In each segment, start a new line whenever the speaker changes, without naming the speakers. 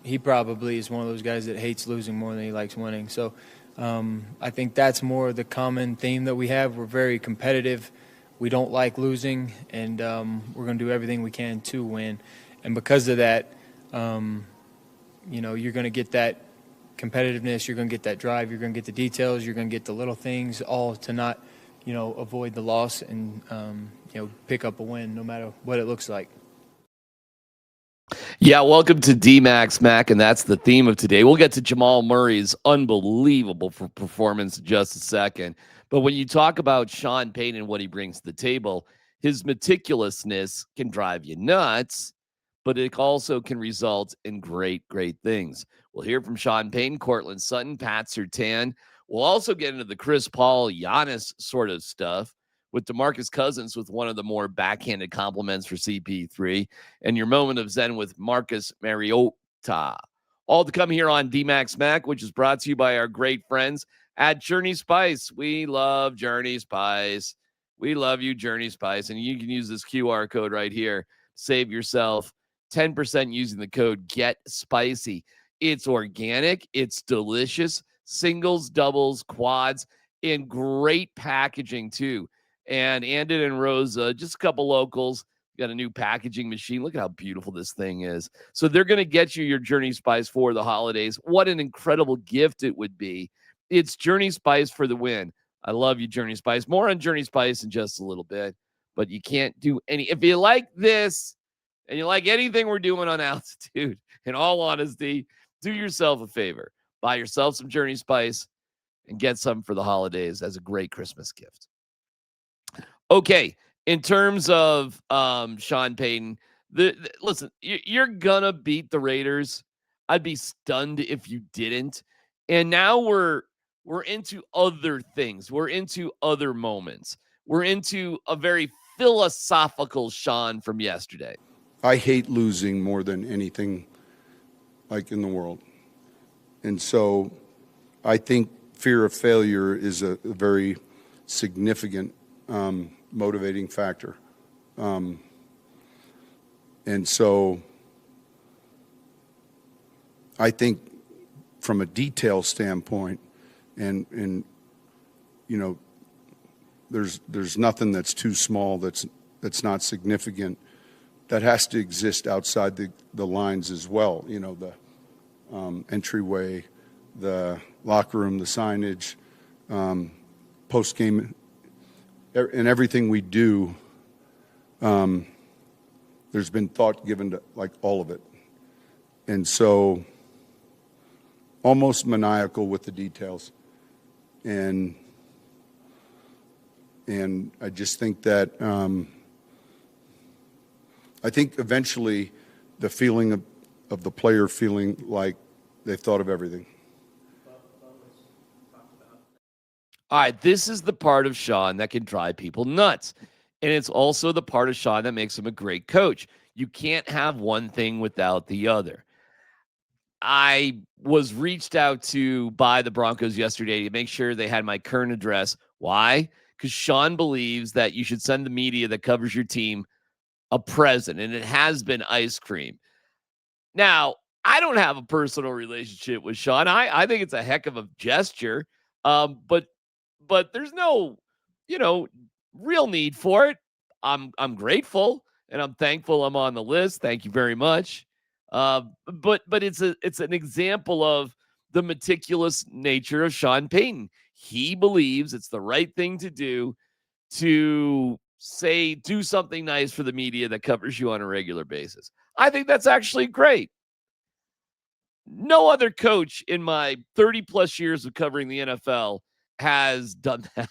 he probably is one of those guys that hates losing more than he likes winning. So I think that's more the common theme that we have. We're very competitive. We don't like losing, and we're going to do everything we can to win. And because of that, you're going to get that competitiveness, you're going to get that drive, you're going to get the details, you're going to get the little things, all to not, avoid the loss and, pick up a win no matter what it looks like.
Yeah, welcome to DMac SMaK, and that's the theme of today. We'll get to Jamal Murray's unbelievable performance in just a second. But when you talk about Sean Payton and what he brings to the table, his meticulousness can drive you nuts, but it also can result in great, great things. We'll hear from Sean Payton, Cortland Sutton, Pat Surtain. We'll also get into the Chris Paul, Giannis sort of stuff with DeMarcus Cousins with one of the more backhanded compliments for CP3, and your moment of zen with Marcus Mariota. All to come here on DMac SMaK, which is brought to you by our great friends at Journey Spice. We love Journey Spice. We love you, Journey Spice, and you can use this QR code right here. Save yourself 10% using the code GETSPICY. It's organic. It's delicious. Singles, doubles, quads, and great packaging, too. And Andon and Rosa, just a couple locals, got a new packaging machine. Look at how beautiful this thing is. So they're going to get you your Journey Spice for the holidays. What an incredible gift it would be. It's Journey Spice for the win. I love you, Journey Spice. More on Journey Spice in just a little bit. But you can't do any. If you like this and you like anything we're doing on Altitude, in all honesty, do yourself a favor. Buy yourself some Journey Spice and get some for the holidays as a great Christmas gift. Okay, in terms of Sean Payton, listen, you're gonna beat the Raiders. I'd be stunned if you didn't. And now we're into other things. We're into other moments. We're into a very philosophical Sean from yesterday.
I hate losing more than anything like in the world. And so I think fear of failure is a very significant motivating factor. And so I think from a detail standpoint, and there's nothing that's too small that's not significant, that has to exist outside the lines as well. The entryway, the locker room, the signage, post-game, and everything we do, there's been thought given to like all of it. And so almost maniacal with the details. And I just think that I think eventually the feeling of the player feeling like they've thought of everything.
All right, this is the part of Sean that can drive people nuts. And it's also the part of Sean that makes him a great coach. You can't have one thing without the other. I was reached out to by the Broncos yesterday to make sure they had my current address. Why? Because Sean believes that you should send the media that covers your team a present, and it has been ice cream. Now, I don't have a personal relationship with Sean. I think it's a heck of a gesture, but there's no, real need for it. I'm grateful and I'm thankful I'm on the list. Thank you very much. But it's an example of the meticulous nature of Sean Payton. He believes it's the right thing to do something nice for the media that covers you on a regular basis. I think that's actually great. No other coach in my 30 plus years of covering the NFL has done that.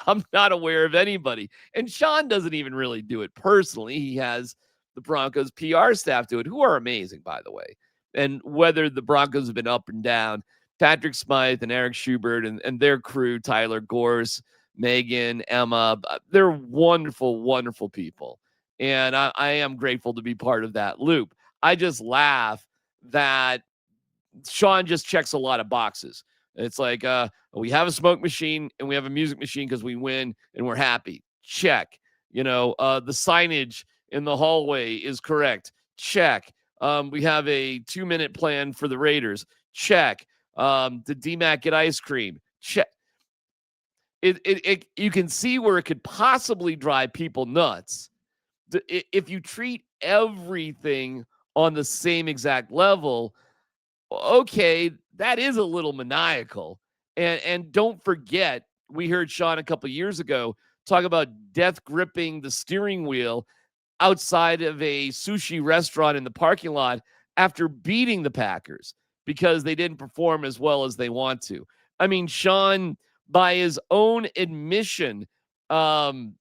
I'm not aware of anybody. And Sean doesn't even really do it personally. He has the Broncos PR staff do it, who are amazing, by the way. And whether the Broncos have been up and down, Patrick Smythe and Eric Schubert and their crew, Tyler Gorse, Megan, Emma, they're wonderful, wonderful people. And I am grateful to be part of that loop. I just laugh that Sean just checks a lot of boxes. It's like, we have a smoke machine and we have a music machine because we win and we're happy. Check. The signage in the hallway is correct. Check. We have a 2-minute plan for the Raiders. Check. Did DMac get ice cream? Check. You can see where it could possibly drive people nuts. If you treat everything on the same exact level, okay, that is a little maniacal. And don't forget, we heard Sean a couple years ago talk about death gripping the steering wheel outside of a sushi restaurant in the parking lot after beating the Packers because they didn't perform as well as they want to. I mean, Sean, by his own admission, isn't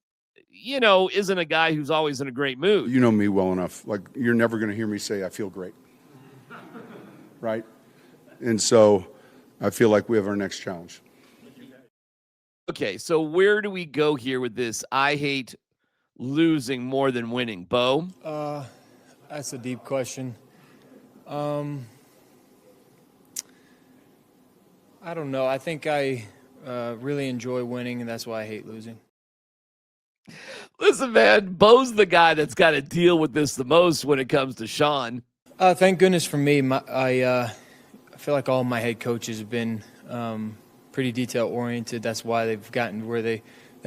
a guy who's always in a great mood.
You know me well enough. Like, you're never going to hear me say I feel great. Right? And so I feel like we have our next challenge.
Okay, so where do we go here with this? I hate losing more than winning. Bo?
That's a deep question. I don't know. I think I really enjoy winning, and that's why I hate losing.
Listen, man, Bo's the guy that's got to deal with this the most when it comes to Sean.
Thank goodness for me. I feel like all my head coaches have been pretty detail-oriented. That's why they've gotten where they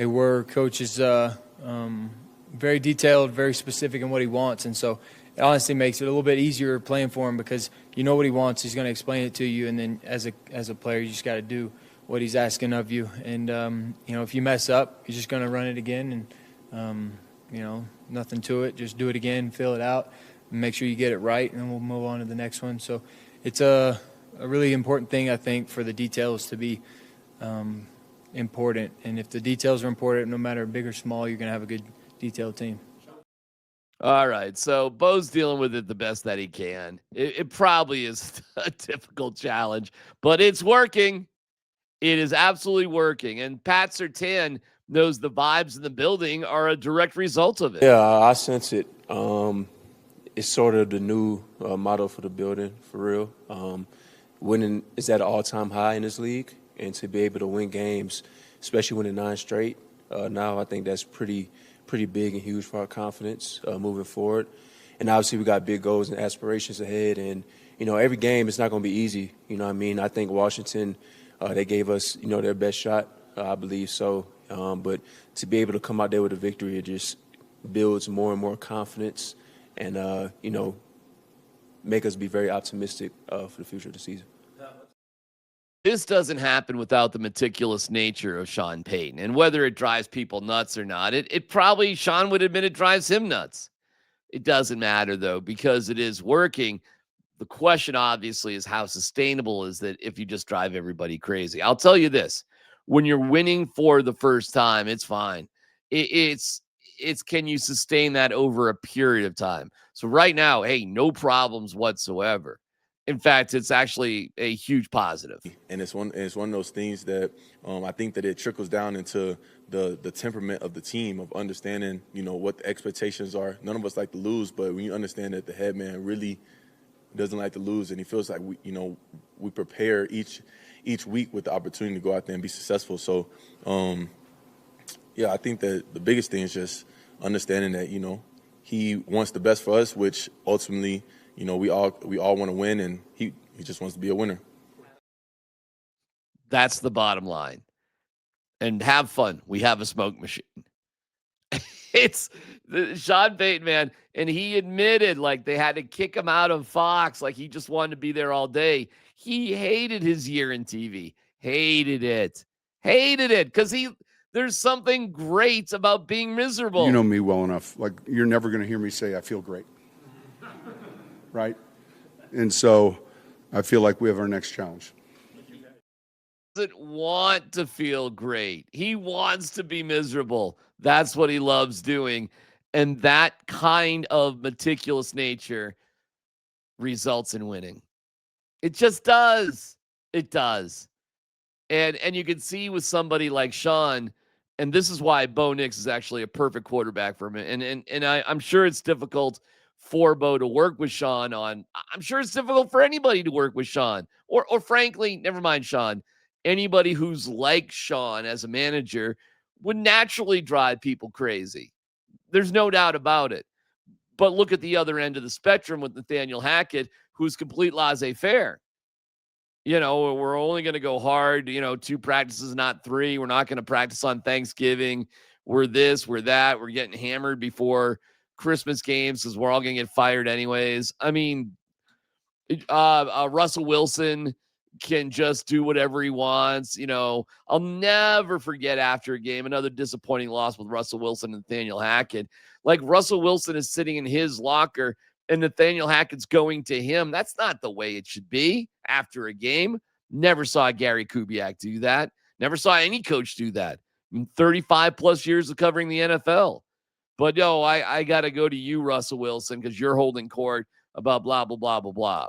were. Coach is very detailed, very specific in what he wants, and so it honestly makes it a little bit easier playing for him because you know what he wants. He's going to explain it to you, and then as a player, you just got to do what he's asking of you. And if you mess up, you're just going to run it again, and nothing to it. Just do it again, fill it out, and make sure you get it right, and then we'll move on to the next one. So it's a really important thing, I think, for the details to be important. And if the details are important, no matter big or small, you're going to have a good detailed team.
All right, so Bo's dealing with it the best that he can. It probably is a difficult challenge, but it's working. It is absolutely working. And Pat Surtain knows the vibes in the building are a direct result of it.
Yeah, I sense it. It's sort of the new motto for the building, for real. Winning is at an all-time high in this league, and to be able to win games, especially winning 9 straight, now I think that's pretty big and huge for our confidence moving forward. And obviously we got big goals and aspirations ahead, and every game is not going to be easy. You know what I mean? I think Washington, they gave us their best shot, I believe so. But to be able to come out there with a victory, it just builds more and more confidence, and make us be very optimistic for the future of the season.
This doesn't happen without the meticulous nature of Sean Payton. And whether it drives people nuts or not, it probably, Sean would admit, it drives him nuts. It doesn't matter, though, because it is working. The question, obviously, is how sustainable is that if you just drive everybody crazy? I'll tell you this. When you're winning for the first time, it's fine. It's can you sustain that over a period of time? So right now, hey, no problems whatsoever. In fact, it's actually a huge positive.
And it's one of those things that I think that it trickles down into the temperament of the team, of understanding, what the expectations are. None of us like to lose, but when you understand that the head man really doesn't like to lose, and he feels like we prepare each week with the opportunity to go out there and be successful. So, I think that the biggest thing is just understanding that he wants the best for us, which ultimately, we all want to win, and he just wants to be a winner.
That's the bottom line. And have fun. We have a smoke machine. It's Sean Payton, man. And he admitted, like, they had to kick him out of Fox. Like, he just wanted to be there all day. He hated his year in TV. Hated it. Because there's something great about being miserable.
You know me well enough. Like, you're never going to hear me say I feel great. Right? And so I feel like we have our next challenge.
He doesn't want to feel great. He wants to be miserable. That's what he loves doing. And that kind of meticulous nature results in winning. It just does. It does. And you can see with somebody like Sean, and this is why Bo Nix is actually a perfect quarterback for him. And I'm sure it's difficult for Bo to work with Sean on. I'm sure it's difficult for anybody to work with Sean, or frankly, never mind Sean, anybody who's like Sean as a manager would naturally drive people crazy. There's no doubt about it. But look at the other end of the spectrum with Nathaniel Hackett, who's complete laissez-faire. We're only going to go hard, 2 practices, not 3. We're not going to practice on Thanksgiving. We're this, we're that. We're getting hammered before Christmas games because we're all going to get fired anyways. I mean, Russell Wilson can just do whatever he wants. I'll never forget after a game, another disappointing loss with Russell Wilson and Nathaniel Hackett. Like, Russell Wilson is sitting in his locker and Nathaniel Hackett's going to him. That's not the way it should be after a game. Never saw Gary Kubiak do that. Never saw any coach do that in 35 plus years of covering the NFL. But no, I got to go to you, Russell Wilson, because you're holding court about blah, blah, blah, blah, blah.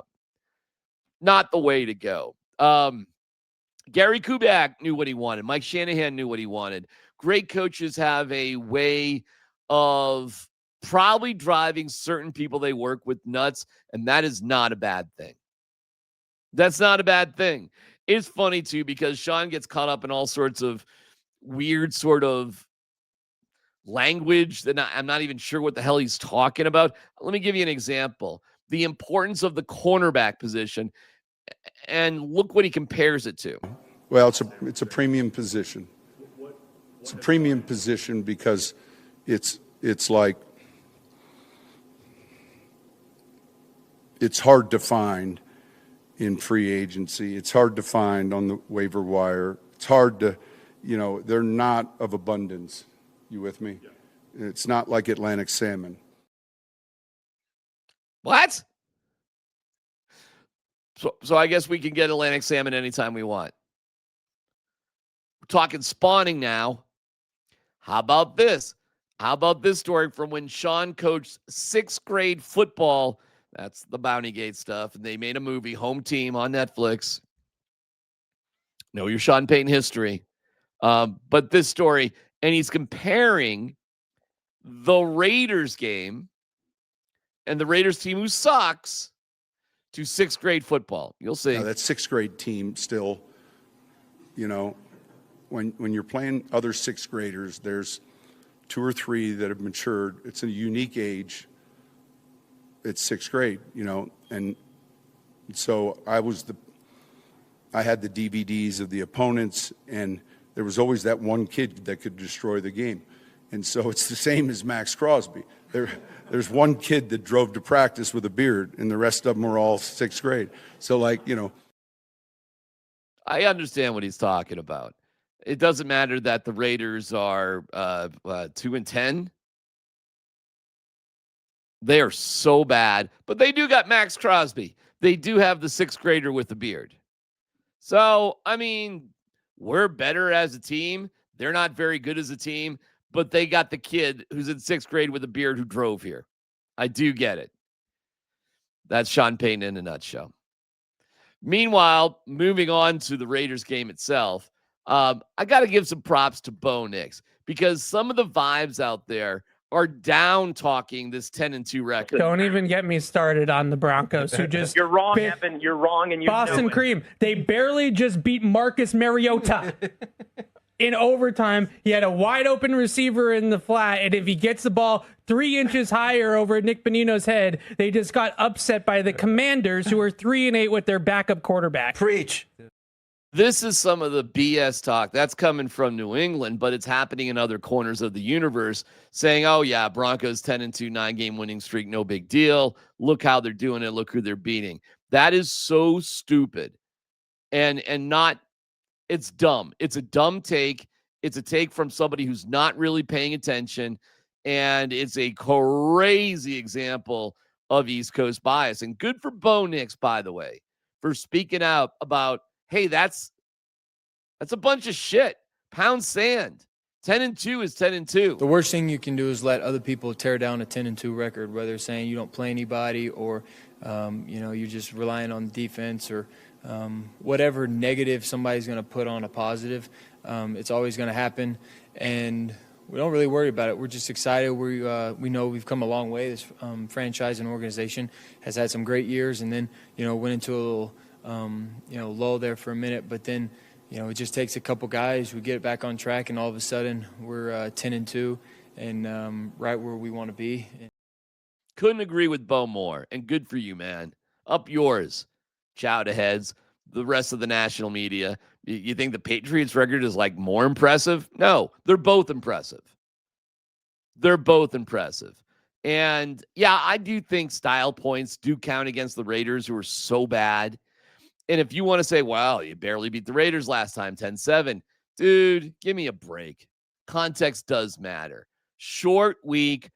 Not the way to go. Gary Kubiak knew what he wanted. Mike Shanahan knew what he wanted. Great coaches have a way of probably driving certain people they work with nuts, and that is not a bad thing. That's not a bad thing. It's funny, too, because Sean gets caught up in all sorts of weird sort of language that I'm not even sure what the hell he's talking about. Let me give you an example. The importance of the cornerback position, and look what he compares it to.
Well, it's a premium position. It's a premium position because it's like it's hard to find in free agency. It's hard to find on the waiver wire. It's hard to, they're not of abundance. You with me? Yeah. It's not like Atlantic salmon.
What? So I guess we can get Atlantic salmon anytime we want. We're talking spawning now. How about this? How about this story from when Sean coached 6th grade football? That's the Bounty Gate stuff. And they made a movie, Home Team, on Netflix. Know your Sean Payton history. But this story, and he's comparing the Raiders game and the Raiders team who sucks to 6th grade football. You'll see.
That 6th grade team still, when you're playing other 6th graders, there's 2 or 3 that have matured. It's a unique age. It's 6th grade, and so I had the DVDs of the opponents, and there was always that one kid that could destroy the game. And so it's the same as Max Crosby. There's one kid that drove to practice with a beard, and the rest of them were all 6th grade. So,
I understand what he's talking about. It doesn't matter that the Raiders are 2-10. They are so bad, but they do got Max Crosby. They do have the 6th grader with the beard. So, I mean, we're better as a team. They're not very good as a team, but they got the kid who's in 6th grade with a beard who drove here. I do get it. That's Sean Payton in a nutshell. Meanwhile, moving on to the Raiders game itself, I got to give some props to Bo Nix because some of the vibes out there are down talking this 10-2 record.
Don't even get me started on the Broncos, who just...
You're wrong, Evan. You're wrong, and you
Boston Cream. They barely just beat Marcus Mariota. In overtime, he had a wide-open receiver in the flat, and if he gets the ball 3 inches higher over Nick Bonino's head, they just got upset by the Commanders, who are 3-8 with their backup quarterback.
Preach.
This is some of the BS talk that's coming from New England, but it's happening in other corners of the universe, saying, oh, yeah, Broncos 10-2, 9-game winning streak, no big deal. Look how they're doing it. Look who they're beating. That is so stupid and not – it's dumb. It's a dumb take. It's a take from somebody who's not really paying attention, and it's a crazy example of East Coast bias. And good for Bo Nix, by the way, for speaking out about – hey, that's a bunch of shit. Pound sand. 10-2 is 10-2.
The worst thing you can do is let other people tear down a 10-2 record, whether it's saying you don't play anybody or, you're just relying on defense or whatever negative somebody's going to put on a positive. It's always going to happen, and we don't really worry about it. We're just excited. We know we've come a long way. This franchise and organization has had some great years, and then went into a little lull there for a minute, but then, it just takes a couple guys. We get it back on track, and all of a sudden we're 10-2 and right where we want to be.
Couldn't agree with Bo more. And good for you, man. Up yours. Ciao to heads. The rest of the national media. You think the Patriots record is like more impressive? No, they're both impressive. They're both impressive. And yeah, I do think style points do count against the Raiders, who are so bad. And if you want to say, well, you barely beat the Raiders last time, 10-7, dude, give me a break. Context does matter. Short week,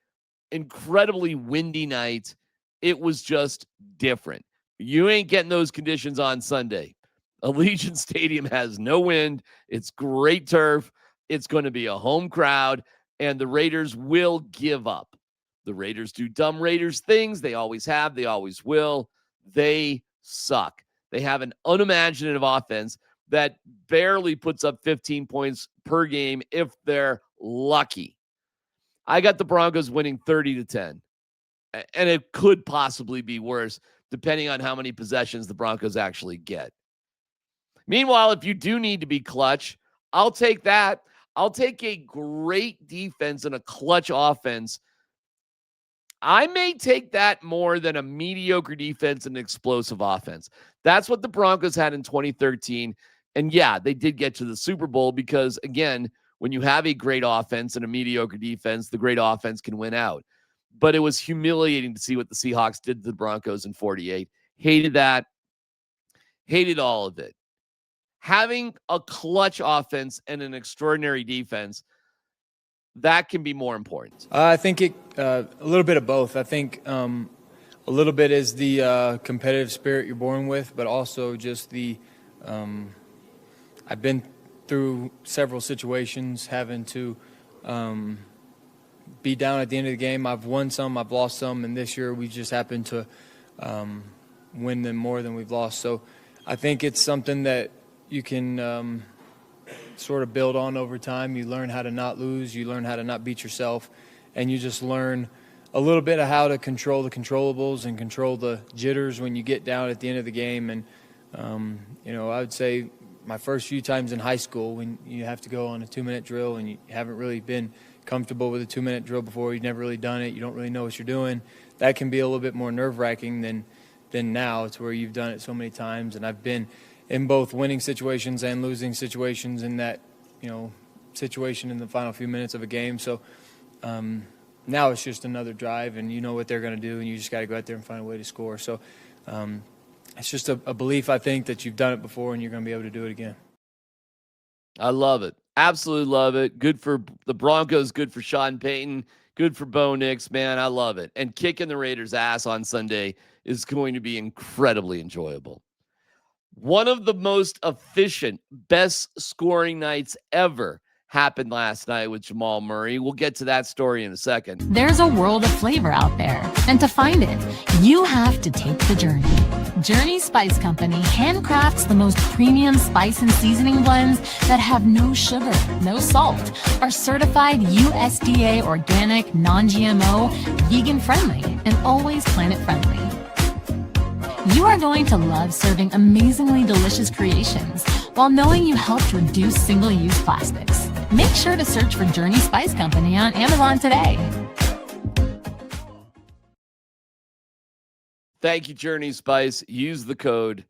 incredibly windy night. It was just different. You ain't getting those conditions on Sunday. Allegiant Stadium has no wind. It's great turf. It's going to be a home crowd, and the Raiders will give up. The Raiders do dumb Raiders things. They always have. They always will. They suck. They have an unimaginative offense that barely puts up 15 points per game if they're lucky. I got the Broncos winning 30-10, and it could possibly be worse depending on how many possessions the Broncos actually get. Meanwhile, if you do need to be clutch, I'll take that. I'll take a great defense and a clutch offense. I may take that more than a mediocre defense and an explosive offense. That's what the Broncos had in 2013. And yeah, they did get to the Super Bowl because, again, when you have a great offense and a mediocre defense, the great offense can win out. But it was humiliating to see what the Seahawks did to the Broncos in 48. Hated that. Hated all of it. Having a clutch offense and an extraordinary defense, that can be more important.
I think a little bit of both. I think a little bit is the competitive spirit you're born with, but also just the I've been through several situations having to be down at the end of the game. I've won some, I've lost some, and this year we just happened to win them more than we've lost. So I think it's something that you can sort of build on over time. You learn how to not lose. You learn how to not beat yourself. And you just learn a little bit of how to control the controllables and control the jitters when you get down at the end of the game. And, I would say my first few times in high school when you have to go on a 2-minute drill and you haven't really been comfortable with a 2-minute drill before, you've never really done it, you don't really know what you're doing, that can be a little bit more nerve-wracking than now. It's where you've done it so many times. And I've been in both winning situations and losing situations in that, situation in the final few minutes of a game. So now it's just another drive, and you know what they're going to do, and you just got to go out there and find a way to score. So it's just a belief, I think, that you've done it before and you're going to be able to do it again.
I love it. Absolutely love it. Good for the Broncos. Good for Sean Payton. Good for Bo Nix, man. I love it. And kicking the Raiders' ass on Sunday is going to be incredibly enjoyable. One of the most efficient, best scoring nights ever happened last night with Jamal Murray. We'll get to that story in a second.
There's a world of flavor out there, and to find it, you have to take the journey. Journey Spice Company handcrafts the most premium spice and seasoning blends that have no sugar, no salt, are certified USDA organic, non-GMO, vegan-friendly, and always planet-friendly. You are going to love serving amazingly delicious creations while knowing you helped reduce single-use plastics. Make sure to search for Journey Spice Company on Amazon today.
Thank you, Journey Spice. Use the code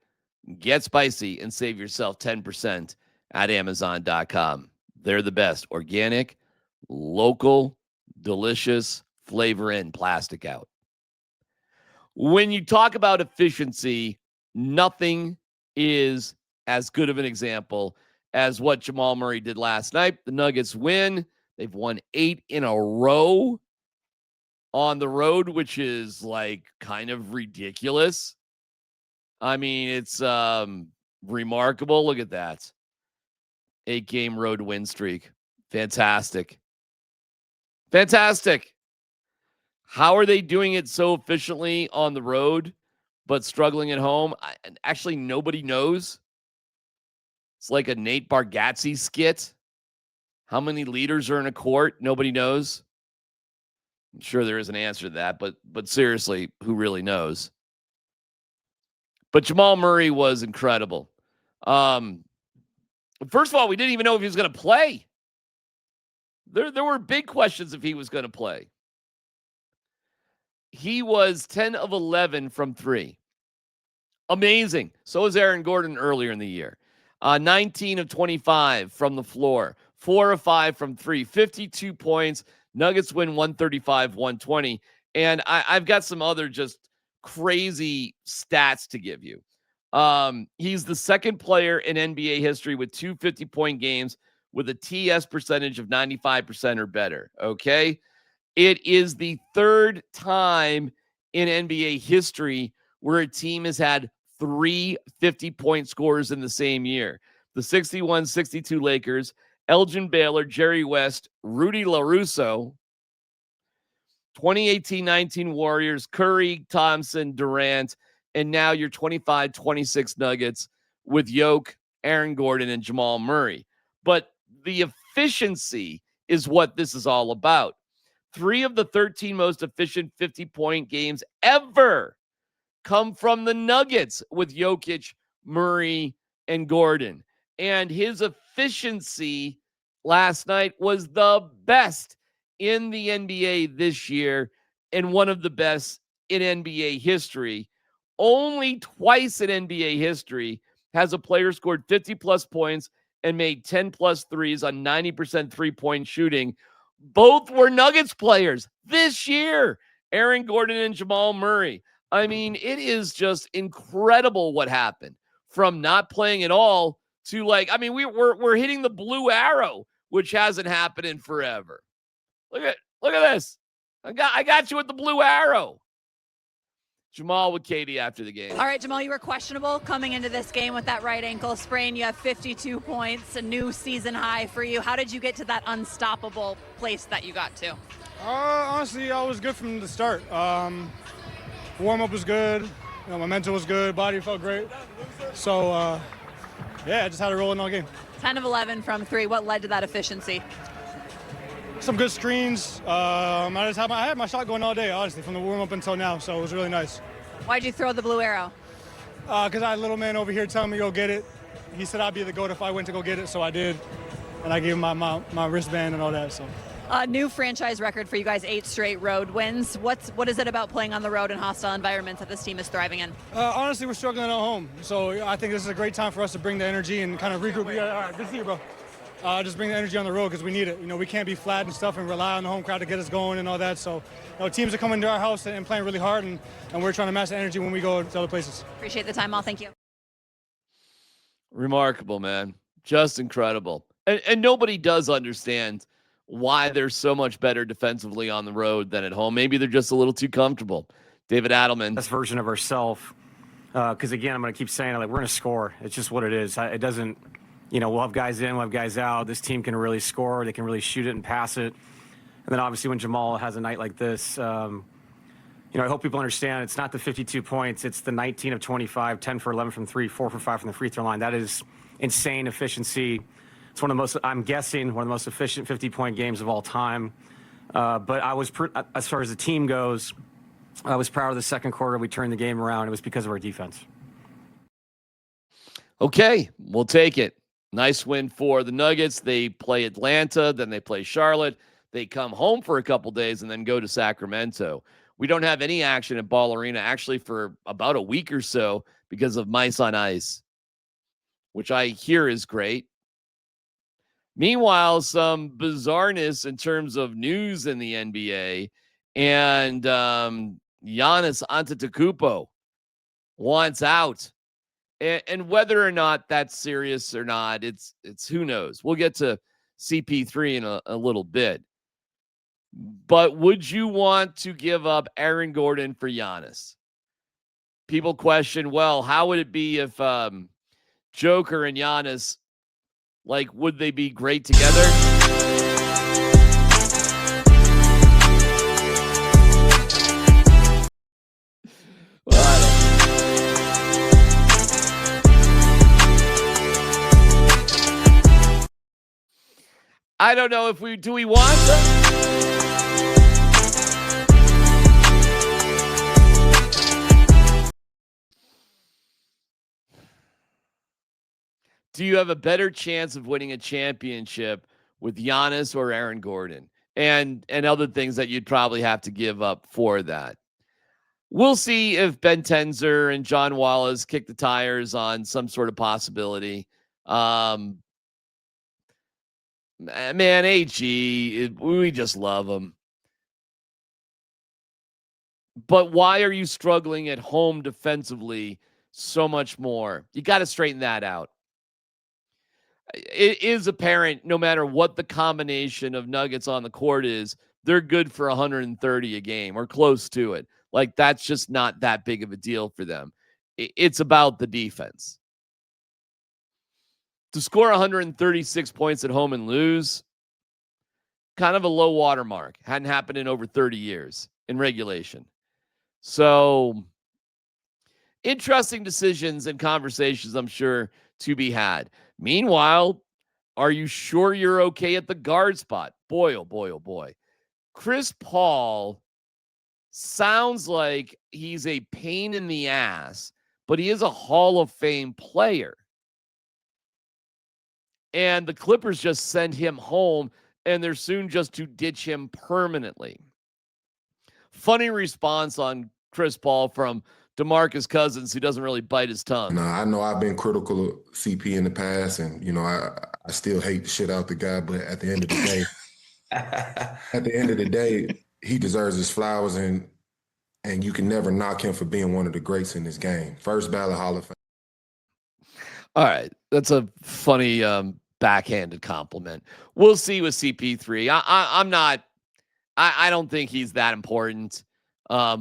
GETSPICY and save yourself 10% at Amazon.com. They're the best. Organic, local, delicious, flavor in, plastic out. When you talk about efficiency, nothing is as good of an example as what Jamal Murray did last night. The Nuggets win. They've won 8 in a row on the road, which is like kind of ridiculous. I mean, it's remarkable. Look at that. 8-game road win streak. Fantastic. Fantastic. How are they doing it so efficiently on the road, but struggling at home? Actually, nobody knows. It's like a Nate Bargatze skit. How many leaders are in a court? Nobody knows. I'm sure there is an answer to that, but seriously, who really knows? But Jamal Murray was incredible. First of all, we didn't even know if he was going to play. There were big questions if he was going to play. he was 10 of 11 from 3. Amazing. So was Aaron Gordon earlier in the year. 19 of 25 from the floor. 4 of 5 from 3. 52 points. Nuggets win 135-120. And I've got some other just crazy stats to give you. He's the second player in NBA history with 2 50-point games with a TS percentage of 95% or better. Okay. It is the third time in NBA history where a team has had 3 50-point scorers in the same year. The 61-62 Lakers, Elgin Baylor, Jerry West, Rudy LaRusso. 2018-19 Warriors, Curry, Thompson, Durant, and now your 25-26 Nuggets with Yoke, Aaron Gordon, and Jamal Murray. But the efficiency is what this is all about. 3 of the 13 most efficient 50-point games ever come from the Nuggets with Jokic, Murray, and Gordon. And his efficiency last night was the best in the NBA this year and one of the best in NBA history. Only twice in NBA history has a player scored 50-plus points and made 10-plus threes on 90% three-point shooting. Both were Nuggets players this year, Aaron Gordon and Jamal Murray. I mean, it is just incredible what happened from not playing at all to we're hitting the blue arrow, which hasn't happened in forever. Look at this. I got you with the blue arrow. Jamal with Katie after the game.
All right, Jamal, you were questionable coming into this game with that right ankle sprain. You have 52 points, a new season high for you. How did you get to that unstoppable place that you got to?
Honestly, I was good from the start. Warm-up was good. My mental was good. Body felt great. So, I just had to roll in all game.
10 of 11 from 3. What led to that efficiency?
Some good screens. I had my shot going all day, honestly, from the warm-up until now, so it was really nice.
Why'd you throw the blue arrow?
Because I had a little man over here telling me go get it. He said I'd be the GOAT if I went to go get it, so I did. And I gave him my wristband and all that. So.
New franchise record for you guys, 8 straight road wins. What is it about playing on the road in hostile environments that this team is thriving in?
Honestly, we're struggling at home. So I think this is a great time for us to bring the energy and kind of regroup. All right, good to see you, bro. Just bring the energy on the road because we need it. We can't be flat and stuff and rely on the home crowd to get us going and all that. So, teams are coming to our house and playing really hard, and we're trying to match the energy when we go to other places.
Appreciate the time, all. Thank you.
Remarkable, man. Just incredible. And nobody does understand why they're so much better defensively on the road than at home. Maybe they're just a little too comfortable. David Adelman.
Best version of ourselves. Because, again, I'm going to keep saying it, we're going to score. It's just what it is. It doesn't... we'll have guys in, we'll have guys out. This team can really score. They can really shoot it and pass it. And then obviously when Jamal has a night like this, I hope people understand it's not the 52 points. It's the 19 of 25, 10 for 11 from 3, 4 for 5 from the free throw line. That is insane efficiency. It's one of the most, I'm guessing, one of the most efficient 50-point games of all time. But I was, as far as the team goes, I was proud of the second quarter. We turned the game around. It was because of our defense.
Okay, we'll take it. Nice win for the Nuggets. They play Atlanta, then they play Charlotte. They come home for a couple days and then go to Sacramento. We don't have any action at Ball Arena actually for about a week or so because of Mice on Ice, which I hear is great. Meanwhile, some bizarreness in terms of news in the NBA, and Giannis Antetokounmpo wants out. And whether or not that's serious or not, it's who knows. We'll get to CP3 in a little bit. But would you want to give up Aaron Gordon for Giannis? People question, well, how would it be if Joker and Giannis, would they be great together? I don't know if we want them. Do you have a better chance of winning a championship with Giannis or Aaron Gordon? And other things that you'd probably have to give up for that. We'll see if Ben Tenzer and John Wallace kick the tires on some sort of possibility. Man, AG, we just love him. But why are you struggling at home defensively so much more? You got to straighten that out. It is apparent no matter what the combination of Nuggets on the court is, they're good for 130 a game or close to it. Like, that's just not that big of a deal for them. It's about the defense. To score 136 points at home and lose, kind of a low watermark. Hadn't happened in over 30 years in regulation. So, interesting decisions and conversations, I'm sure, to be had. Meanwhile, are you sure you're okay at the guard spot? Boy, oh boy, oh boy. Chris Paul sounds like he's a pain in the ass, but he is a Hall of Fame player. And the Clippers just send him home, and they're soon just to ditch him permanently. Funny response on Chris Paul from DeMarcus Cousins, who doesn't really bite his tongue.
I know I've been critical of CP in the past, and I still hate the shit out the guy. But at the end of the day, he deserves his flowers, and you can never knock him for being one of the greats in this game. First ballot Hall of Fame.
All right, that's a funny backhanded compliment. We'll see with CP3. I don't think he's that important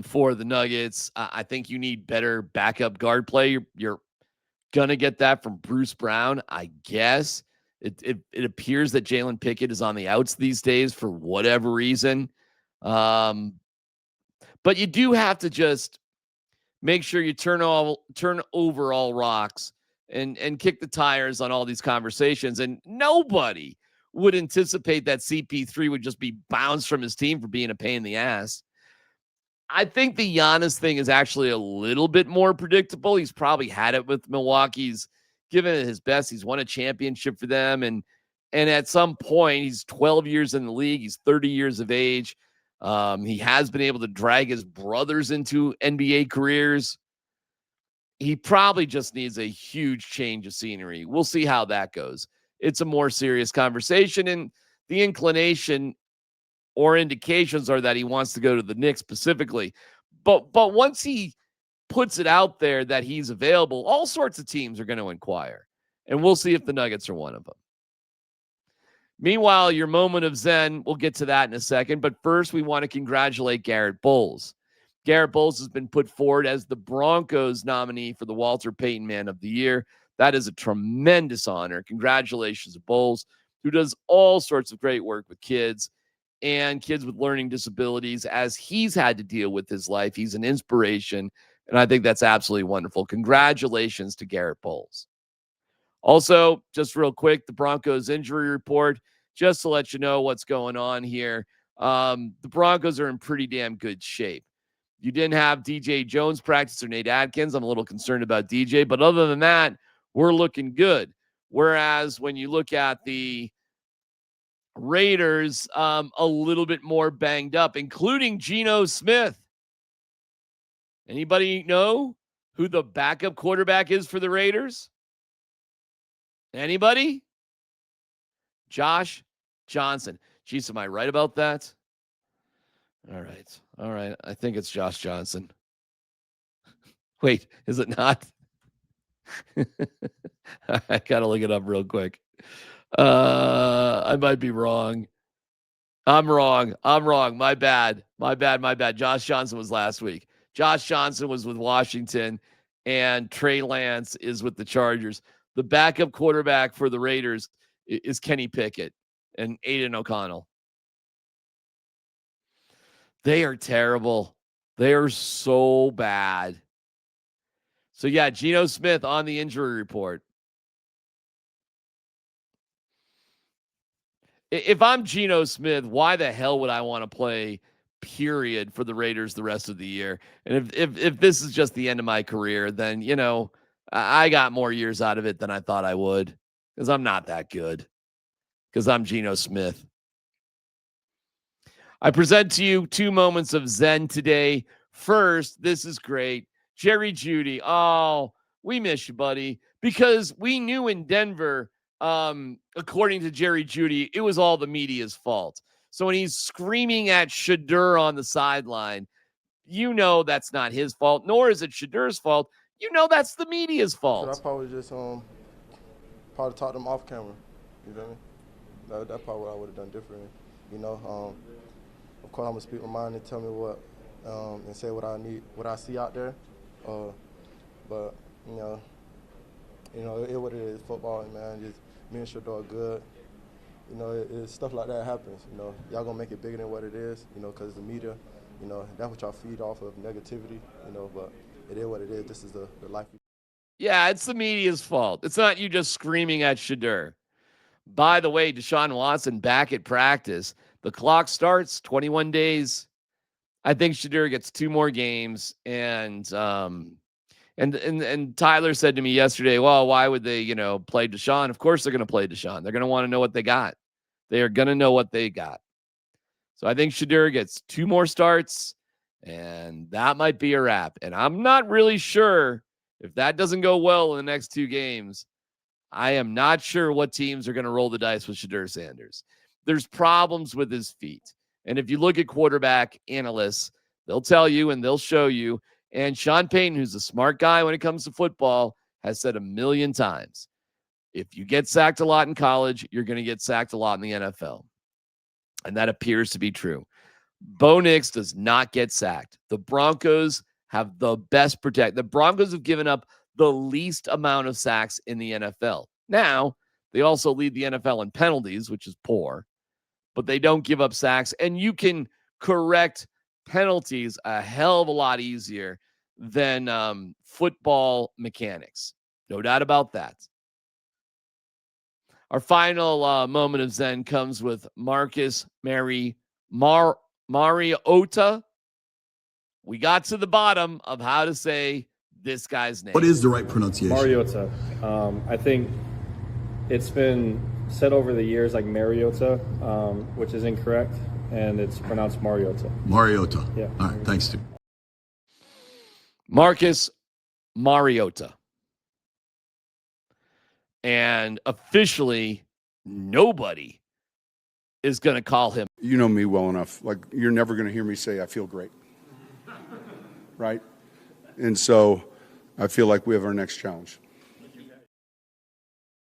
for the Nuggets. I think you need better backup guard play. You're gonna get that from Bruce Brown, I guess. It appears that Jalen Pickett is on the outs these days for whatever reason. But you do have to just make sure you turn over all rocks and kick the tires on all these conversations. And nobody would anticipate that CP3 would just be bounced from his team for being a pain in the ass. I think the Giannis thing is actually a little bit more predictable. He's probably had it with Milwaukee. He's given it his best. He's won a championship for them. And at some point, he's 12 years in the league. He's 30 years of age. He has been able to drag his brothers into NBA careers. He probably just needs a huge change of scenery. We'll see how that goes. It's a more serious conversation, and the inclination or indications are that he wants to go to the Knicks specifically. But once he puts it out there that he's available, all sorts of teams are going to inquire, and we'll see if the Nuggets are one of them. Meanwhile, your moment of zen, we'll get to that in a second, but first we want to congratulate Garrett Bolles. Garrett Bolles has been put forward as the Broncos nominee for the Walter Payton Man of the Year. That is a tremendous honor. Congratulations to Bolles, who does all sorts of great work with kids and kids with learning disabilities as he's had to deal with his life. He's an inspiration, and I think that's absolutely wonderful. Congratulations to Garrett Bolles. Also, just real quick, the Broncos injury report, just to let you know what's going on here. The Broncos are in pretty damn good shape. You didn't have DJ Jones practice or Nate Atkins. I'm a little concerned about DJ, but other than that, we're looking good. Whereas when you look at the Raiders, a little bit more banged up, including Geno Smith. Anybody know who the backup quarterback is for the Raiders? Anybody? Josh Johnson. Jeez, am I right about that? All right. I think it's Josh Johnson. Wait, is it not? I gotta look it up real quick. I might be wrong. I'm wrong. My bad. Josh Johnson was last week. Josh Johnson was with Washington, and Trey Lance is with the Chargers. The backup quarterback for the Raiders is Kenny Pickett and Aiden O'Connell. They are terrible. They are so bad. So, yeah, Geno Smith on the injury report. If I'm Geno Smith, why the hell would I want to play, period, for the Raiders the rest of the year? And if this is just the end of my career, then, I got more years out of it than I thought I would, because I'm not that good, because I'm Geno Smith. I present to you two moments of zen today. First, this is great. Jerry Jeudy. Oh, we miss you, buddy. Because we knew in Denver, according to Jerry Jeudy, it was all the media's fault. So when he's screaming at Shedeur on the sideline, you know that's not his fault, nor is it Shadeur's fault. You know that's the media's fault.
So I probably just probably talk them off camera. You know what I mean? That's probably what I would have done differently. You know, of course I'm gonna speak my mind and tell me what and say what I need, what I see out there. But you know, it what it is. Football, man. Just me and Shedeur are good. You know, stuff like that happens. You know, y'all gonna make it bigger than what it is. You know, because the media. You know, that's what y'all feed off of, negativity. You know, but it is what it is. This is the life.
Yeah, it's the media's fault. It's not you just screaming at Shedeur. By the way, Deshaun Watson back at practice. The clock starts 21 days. I think Shedeur gets 2 more games. And Tyler said to me yesterday, well, why would they, play Deshaun? Of course they're going to play Deshaun. They're going to want to know what they got. They are going to know what they got. So I think Shedeur gets 2 more starts, and that might be a wrap. And I'm not really sure if that doesn't go well in the next 2 games. I am not sure what teams are going to roll the dice with Shedeur Sanders. There's problems with his feet. And if you look at quarterback analysts, they'll tell you and they'll show you. And Sean Payton, who's a smart guy when it comes to football, has said 1,000,000 times, if you get sacked a lot in college, you're going to get sacked a lot in the NFL. And that appears to be true. Bo Nix does not get sacked. The Broncos have the best protect. The Broncos have given up the least amount of sacks in the NFL. Now, they also lead the NFL in penalties, which is poor, but they don't give up sacks. And you can correct penalties a hell of a lot easier than football mechanics. No doubt about that. Our final moment of Zen comes with Marcus Mariota. We got to the bottom of how to say this guy's name.
What is the right pronunciation?
Mariota. I think it's been said over the years like Mariota, which is incorrect, and it's pronounced Mariota.
Mariota.
Yeah.
All right. Thanks, Steve.
Marcus Mariota. And officially, nobody is going to call him.
You know me well enough. Like, you're never going to hear me say, I feel great. Right? And so I feel like we have our next challenge.